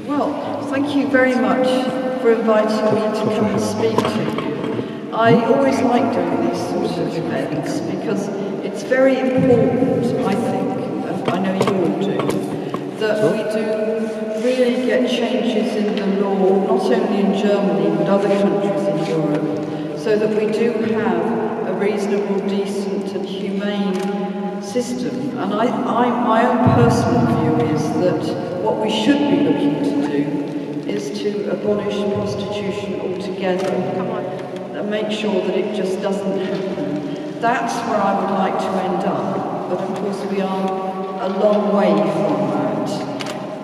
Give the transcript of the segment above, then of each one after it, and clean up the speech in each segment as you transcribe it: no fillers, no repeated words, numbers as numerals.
Well, thank you very much for inviting me to come and speak to you. I always like doing these sorts of events because it's very important, I think, and I know you all do, that we do really get changes in the law, not only in Germany but other countries in Europe, so that we do have a reasonable, decent and humane system. And my own personal view is that what we should be looking to do is to abolish prostitution altogether and make sure that it just doesn't happen. That's where I would like to end up, but of course we are a long way from that.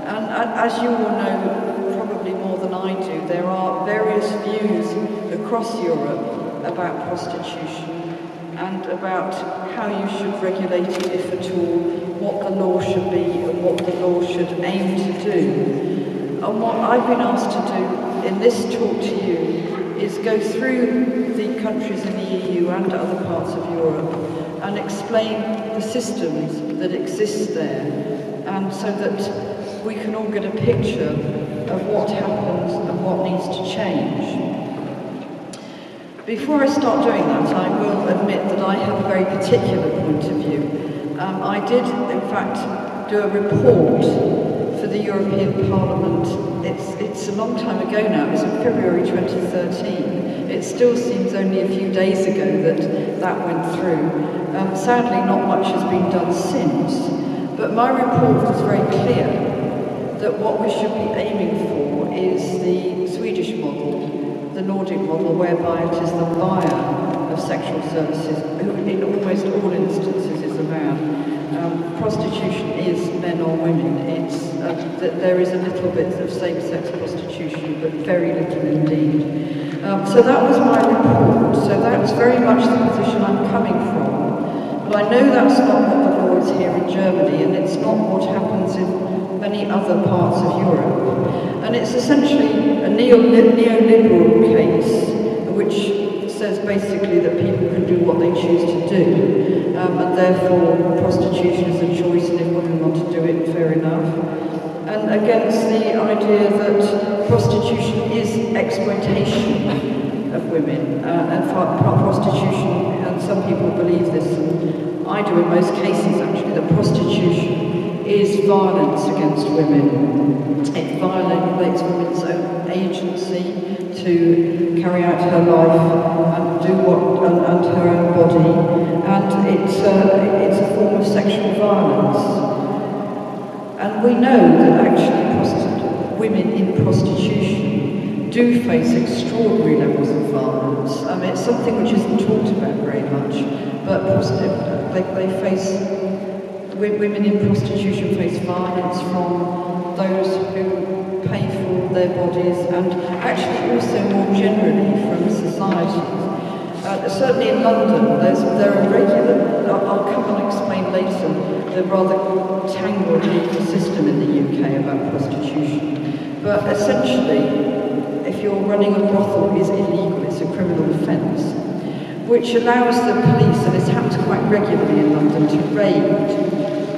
And as you all know, probably more than I do, there are various views across Europe about prostitution and about how you should regulate it, if at all, what the law should be and what the law should aim to do. And what I've been asked to do in this talk to you is go through the countries in the EU and other parts of Europe and explain the systems that exist there, and so that we can all get a picture of what happens and what needs to change. Before I start doing that, I will admit that I have a very particular point of view. I did, in fact, do a report for the European Parliament. It's a long time ago now. It was in February 2013. It still seems only a few days ago that went through. Sadly, not much has been done since. But my report was very clear that what we should be aiming for is the Swedish model, the Nordic model, whereby it is the buyer of sexual services who in almost all instances is a man. Prostitution is men or women. There is a little bit of same-sex prostitution, but very little indeed. So that was my report. So that's very much the position I'm coming from. But I know that's not what the law is here in Germany, and it's not what happens in many other parts of Europe. And it's essentially a neoliberal case, which says basically that people can do what they choose to do, and therefore prostitution is a choice, and if women want to do it, fair enough. And against the idea that prostitution is exploitation of women, and prostitution, and some people believe this, and I do in most cases actually, that prostitution is violence against women. It violates women's own agency to carry out her life and do and her own body, and it's a form of sexual violence. And we know that actually women in prostitution do face extraordinary levels of violence. I mean, it's something which isn't talked about very much, but women in prostitution face violence from those who pay for their bodies, and actually also more generally from society. Certainly in London, there are regular, I'll come and explain later, the rather tangled legal system in the UK about prostitution. But essentially, if you're running a brothel, it is illegal, it's a criminal offence, which allows the police, and it's happened quite regularly in London, to raid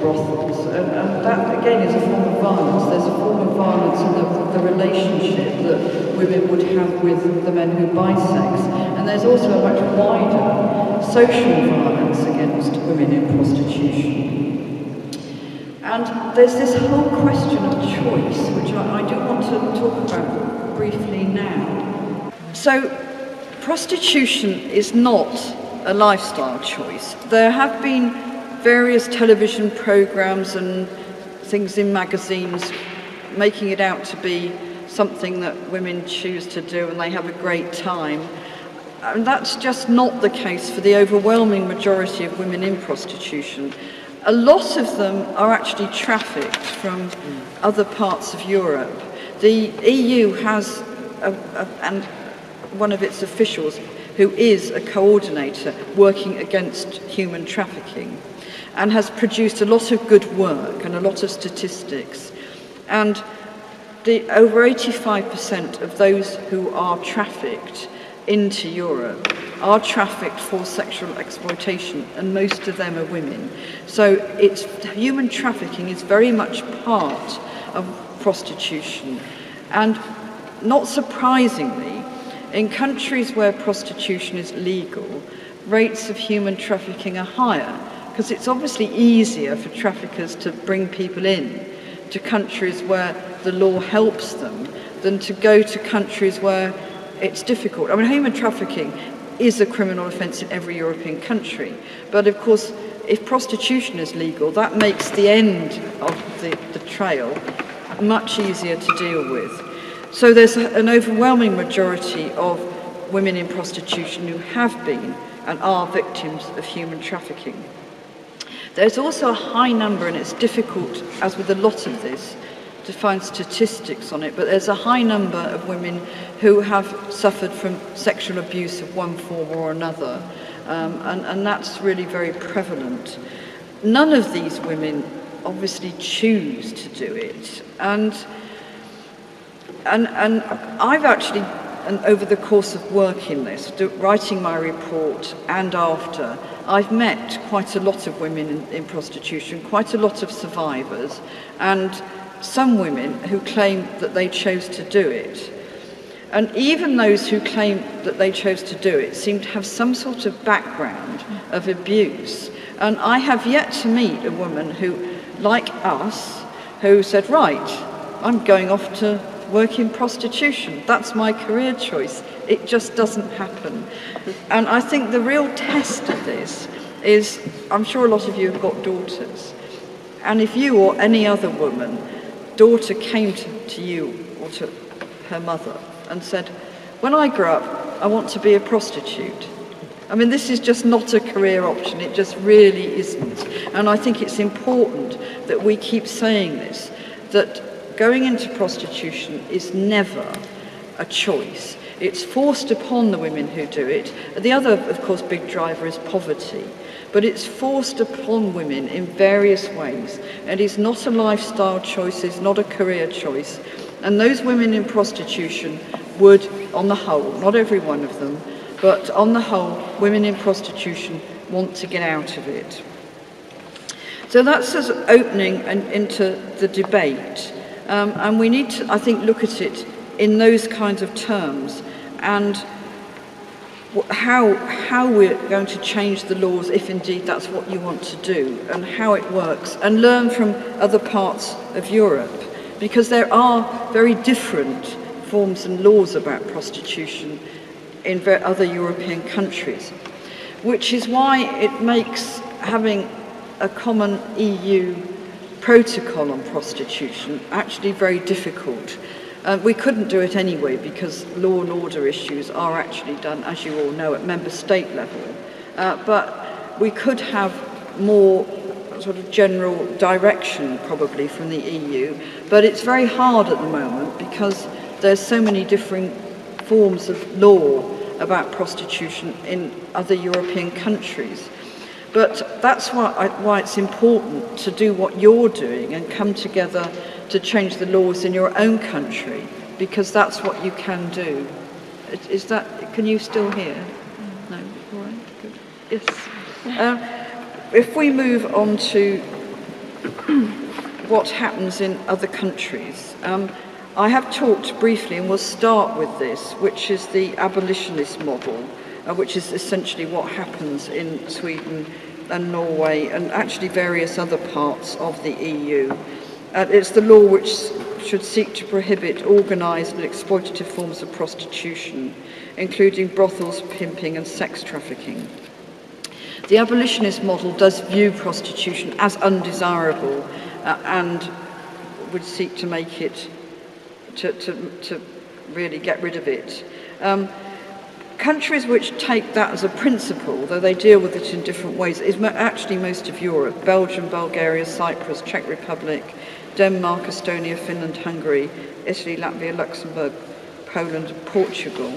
brothels. And that, again, is a form of violence. There's a form of violence in the relationship that women would have with the men who buy sex. And there's also a much wider social violence against women in prostitution. And there's this whole question of choice, which I do want to talk about briefly now. So, prostitution is not a lifestyle choice. There have been various television programs and things in magazines making it out to be something that women choose to do and they have a great time. And that's just not the case for the overwhelming majority of women in prostitution. A lot of them are actually trafficked from other parts of Europe. The EU has and one of its officials who is a coordinator working against human trafficking, and has produced a lot of good work and a lot of statistics. And over 85% of those who are trafficked into Europe are trafficked for sexual exploitation, and most of them are women. So human trafficking is very much part of prostitution. And not surprisingly, in countries where prostitution is legal, rates of human trafficking are higher, because it's obviously easier for traffickers to bring people in to countries where the law helps them than to go to countries where it's difficult. I mean, human trafficking is a criminal offence in every European country, but of course, if prostitution is legal, that makes the end of the trail much easier to deal with. So there's an overwhelming majority of women in prostitution who have been and are victims of human trafficking. There's also a high number, and it's difficult, as with a lot of this, to find statistics on it, but there's a high number of women who have suffered from sexual abuse of one form or another, and that's really very prevalent. None of these women obviously choose to do it, and I've actually, and over the course of working this, writing my report and after, I've met quite a lot of women in prostitution, quite a lot of survivors, and some women who claim that they chose to do it. And even those who claim that they chose to do it seem to have some sort of background of abuse. And I have yet to meet a woman who, like us, who said, right, I'm going off to work in prostitution. That's my career choice. It just doesn't happen. And I think the real test of this is, I'm sure a lot of you have got daughters. And if you or any other woman, daughter came to you or to her mother and said, when I grow up, I want to be a prostitute. I mean, this is just not a career option. It just really isn't. And I think it's important that we keep saying this, that going into prostitution is never a choice. It's forced upon the women who do it. The other, of course, big driver is poverty. But it's forced upon women in various ways. And it's not a lifestyle choice, it's not a career choice. And those women in prostitution would, on the whole, not every one of them, but on the whole, women in prostitution want to get out of it. So that's us opening into the debate. And we need to, I think, look at it in those kinds of terms, and how we're going to change the laws, if indeed that's what you want to do, and how it works, and learn from other parts of Europe, because there are very different forms and laws about prostitution in other European countries, which is why it makes having a common EU protocol on prostitution actually very difficult. We couldn't do it anyway because law and order issues are actually done, as you all know, at member state level. But we could have more sort of general direction probably from the EU, but it's very hard at the moment because there's so many different forms of law about prostitution in other European countries. But that's why it's important to do what you're doing and come together to change the laws in your own country, because that's what you can do. Is that, can you still hear? No? All right, good. Yes. If we move on to what happens in other countries, I have talked briefly, and we'll start with this, which is the abolitionist model, which is essentially what happens in Sweden and Norway and actually various other parts of the EU. It's the law which should seek to prohibit organised and exploitative forms of prostitution, including brothels, pimping and sex trafficking. The abolitionist model does view prostitution as undesirable and would seek to make it, to really get rid of it. Countries which take that as a principle, though they deal with it in different ways, is actually most of Europe: Belgium, Bulgaria, Cyprus, Czech Republic, Denmark, Estonia, Finland, Hungary, Italy, Latvia, Luxembourg, Poland, and Portugal.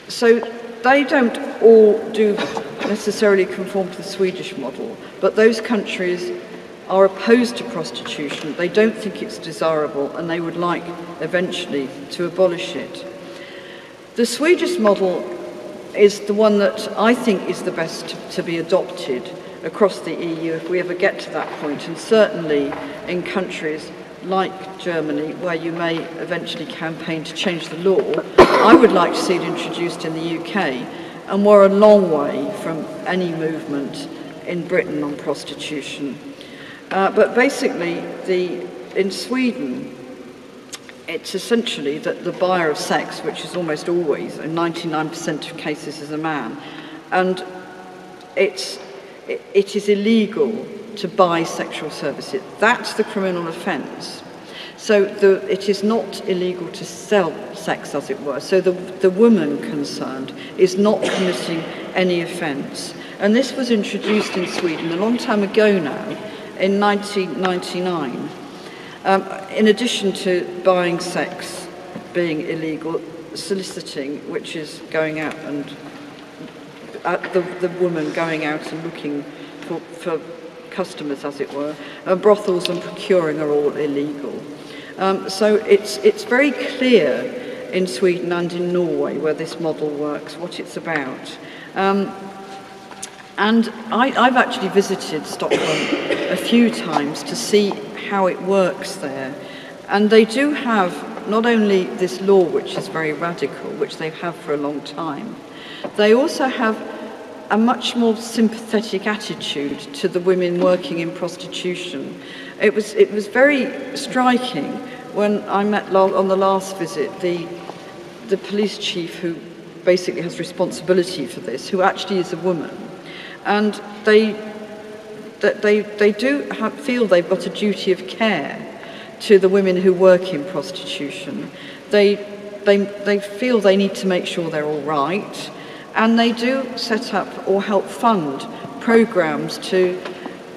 So they don't all do necessarily conform to the Swedish model, but those countries are opposed to prostitution. They don't think it's desirable, and they would like eventually to abolish it. The Swedish model is the one that I think is the best to be adopted across the EU if we ever get to that point, and certainly in countries like Germany, where you may eventually campaign to change the law, I would like to see it introduced in the UK, and we're a long way from any movement in Britain on prostitution. But basically, in Sweden, it's essentially that the buyer of sex, which is almost always, in 99% of cases, is a man, and it is illegal to buy sexual services. That's the criminal offence. So it is not illegal to sell sex, as it were. So the woman concerned is not committing any offence. And this was introduced in Sweden a long time ago now, in 1999. In addition to buying sex being illegal, soliciting, which is going out and the woman going out and looking for customers, as it were, brothels and procuring are all illegal. So it's very clear in Sweden and in Norway, where this model works, what it's about. And I've actually visited Stockholm a few times to see how it works there. And they do have not only this law, which is very radical, which they've had for a long time, they also have a much more sympathetic attitude to the women working in prostitution. It was very striking when I met on the last visit the police chief who basically has responsibility for this, who actually is a woman, and they do feel they've got a duty of care to the women who work in prostitution. They feel they need to make sure they're all right. And they do set up or help fund programs to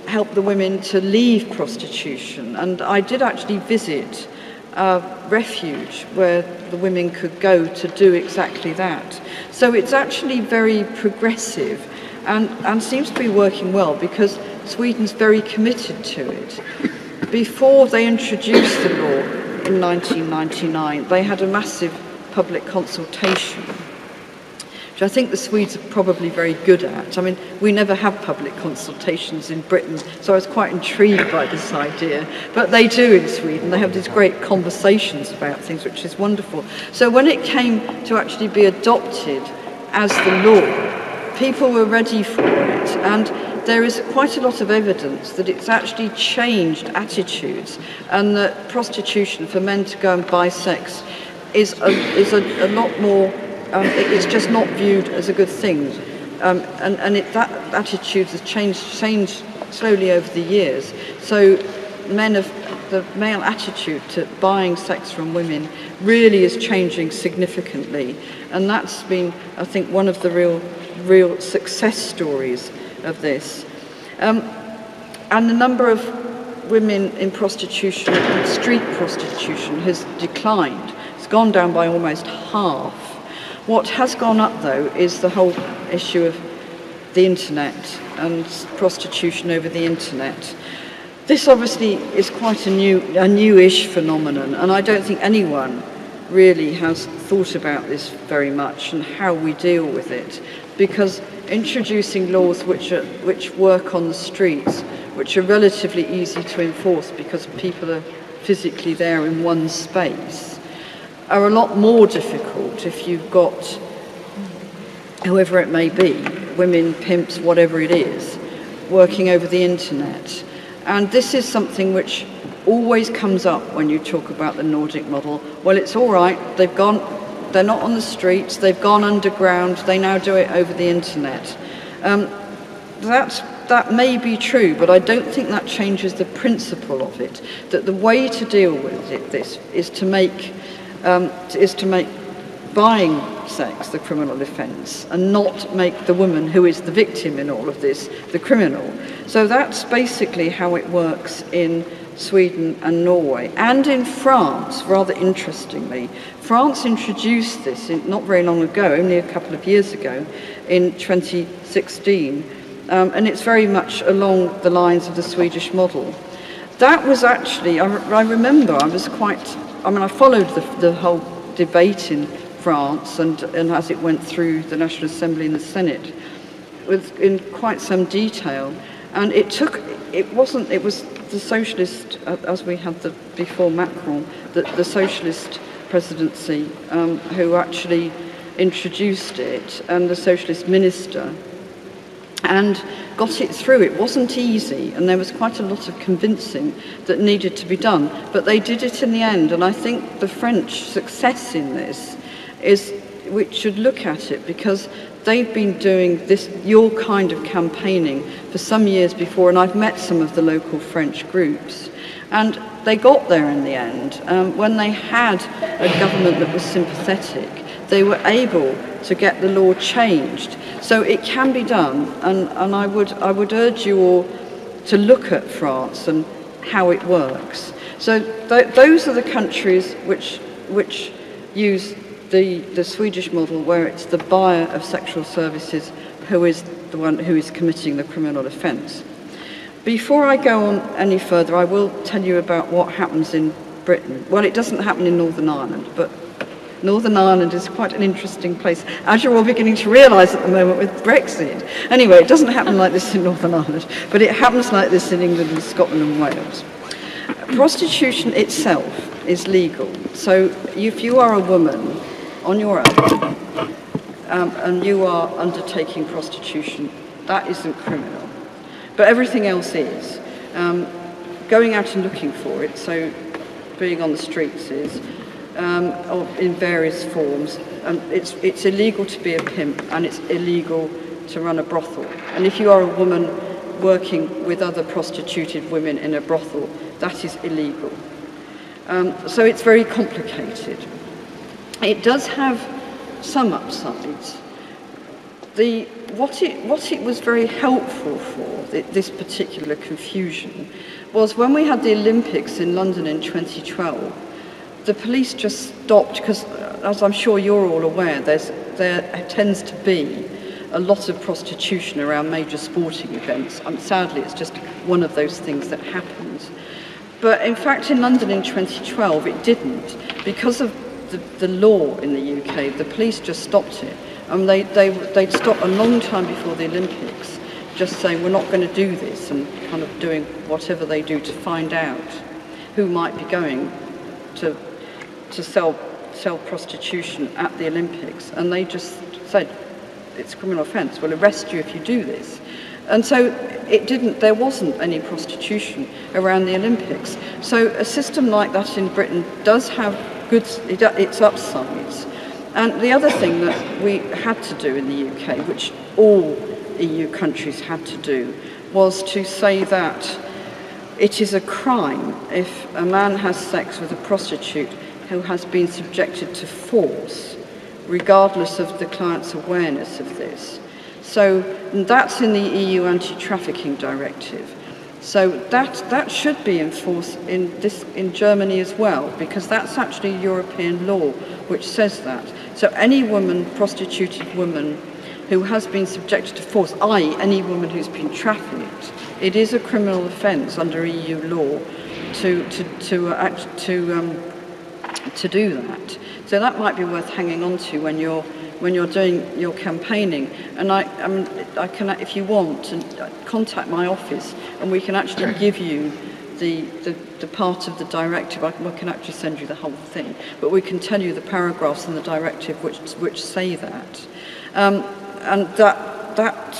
help the women to leave prostitution. And I did actually visit a refuge where the women could go to do exactly that. So it's actually very progressive and seems to be working well, because Sweden's very committed to it. Before they introduced the law in 1999, they had a massive public consultation, which I think the Swedes are probably very good at. I mean, we never have public consultations in Britain, so I was quite intrigued by this idea. But they do in Sweden. They have these great conversations about things, which is wonderful. So when it came to actually be adopted as the law, people were ready for it. And there is quite a lot of evidence that it's actually changed attitudes, and that prostitution for men to go and buy sex is a lot more. It's just not viewed as a good thing, that attitude has changed slowly over the years. So the male attitude to buying sex from women really is changing significantly, and that's been, I think, one of the real success stories of this. And the number of women in prostitution, street prostitution, has declined. It's gone down by almost half. What has gone up, though, is the whole issue of the internet and prostitution over the internet. This obviously is quite a newish phenomenon, and I don't think anyone really has thought about this very much and how we deal with it, because introducing laws which work on the streets, which are relatively easy to enforce because people are physically there in one space, are a lot more difficult if you've got, whoever it may be, women, pimps, whatever it is, working over the internet. And this is something which always comes up when you talk about the Nordic model. Well, it's all right, they're not on the streets, they've gone underground, they now do it over the internet. That may be true, but I don't think that changes the principle of it, that the way to deal with this is to make buying sex the criminal offence, and not make the woman who is the victim in all of this the criminal. So that's basically how it works in Sweden and Norway. And in France, rather interestingly, France introduced this not very long ago, only a couple of years ago, in 2016, and it's very much along the lines of the Swedish model. That was actually, I remember, I followed the whole debate in France and as it went through the National Assembly and the Senate in quite some detail, and it was the socialist, as we had before Macron, the socialist presidency who actually introduced it, and the socialist minister, and got it through. It wasn't easy, and there was quite a lot of convincing that needed to be done, but they did it in the end. And I think the French success in this is, we should look at it, because they've been doing your kind of campaigning for some years before, and I've met some of the local French groups, and they got there in the end. When they had a government that was sympathetic, they were able to get the law changed. So it can be done, and I would urge you all to look at France and how it works. So those are the countries which use the Swedish model, where it's the buyer of sexual services who is the one who is committing the criminal offence. Before I go on any further, I will tell you about what happens in Britain. Well, it doesn't happen in Northern Ireland, but Northern Ireland is quite an interesting place, as you're all beginning to realise at the moment with Brexit. Anyway, it doesn't happen like this in Northern Ireland, but it happens like this in England and Scotland and Wales. Prostitution itself is legal. So if you are a woman on your own and you are undertaking prostitution, that isn't criminal. But everything else is. Going out and looking for it, so being on the streets is, or in various forms. It's illegal to be a pimp, and it's illegal to run a brothel. And if you are a woman working with other prostituted women in a brothel, that is illegal. So it's very complicated. It does have some upsides. What it was very helpful for, this particular confusion, was when we had the Olympics in London in 2012, the police just stopped, because, as I'm sure you're all aware, there tends to be a lot of prostitution around major sporting events. Sadly, it's just one of those things that happens. But in fact, in London in 2012, it didn't. Because of the law in the UK, the police just stopped it. And they'd stopped a long time before the Olympics, just saying, we're not going to do this, and kind of doing whatever they do to find out who might be going to sell prostitution at the Olympics. And they just said, it's a criminal offence, we'll arrest you if you do this. And so there wasn't any prostitution around the Olympics. So a system like that in Britain does have its upsides. And the other thing that we had to do in the UK, which all EU countries had to do, was to say that it is a crime if a man has sex with a prostitute who has been subjected to force, regardless of the client's awareness of this. So that's in the EU Anti-Trafficking Directive. So that should be enforced in Germany as well, because that's actually European law which says that. So any woman, prostituted woman, who has been subjected to force, i.e. any woman who's been trafficked, it is a criminal offence under EU law to do that. So that might be worth hanging on to when you're doing your campaigning. And I can, if you want, contact my office, and we can actually give you the part of the directive. We can actually send you the whole thing, but we can tell you the paragraphs in the directive which say that. And that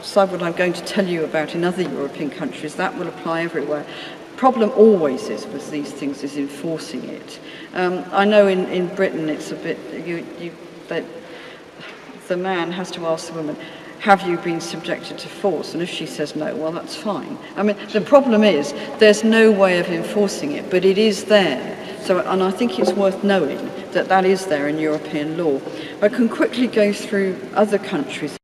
side, what I'm going to tell you about in other European countries, that will apply everywhere. Problem always is with these things is enforcing it. I know in Britain it's a bit, that the man has to ask the woman, have you been subjected to force? And if she says no, well, that's fine. I mean, the problem is there's no way of enforcing it, but it is there. So, and I think it's worth knowing that that is there in European law. I can quickly go through other countries.